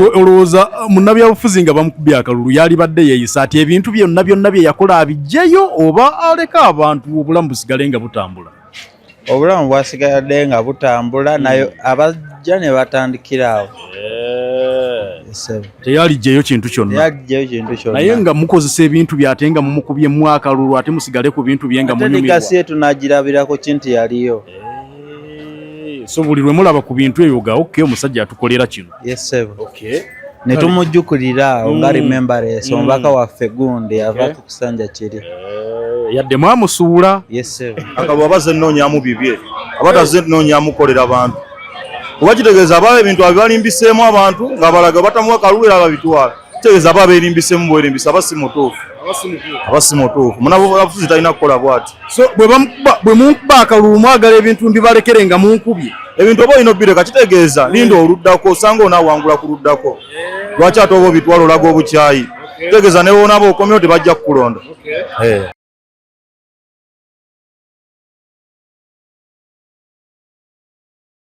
olowooza munnabyabufuzi nga bamukubye akalulu yali badde yeeyisa ati ebintu byonna bye yakola abiggyeyo oba aleka abantu obulamu busigale nga butambula? Obulamu bwasigadde nga butambula nayo abajja ne batandikira awo. Teyaliggyeyo kintu kyonna. Naye nga mukozesa ebintu byate nga mumukubyemu akalulu ate musigale ku bintu bye nga munyumirwa. Legasi yetu nagirabirako kintu yaliyo. So buli lwe mulaba ku bintu ebyo ga omusajja atukolera kino. Ne tumujjukulira nga remembrance omubaka waffe Gundi ava ku Kusanja Kiri. Yadde mwamusuula. Akalulu abaze nnoonyaamu bibye abataze nnoonyaamu kolera abantu. Kuba kitegeeza aba ebintu abibalimbiseemu abantu ng'abalaga batamuwa kalulu era babitwala. Kitegeeza aba abeerimbiseemu bwerimbisa aba si mutuufu. Aba si mutuufu. Munnabyabufuzi talina kukola bw'ati. So bwe munkuba akalulu mwagala ebintu mbibalekere nga munkubye. Ebintu oba olina obbireka kitegeeza linda oluddako osanga onaawangula ku luddako. Lwaki ate oba obitwala olaga obukyayi. Kitegeeza ne bonaaba okomyewo tebajja kukulonda.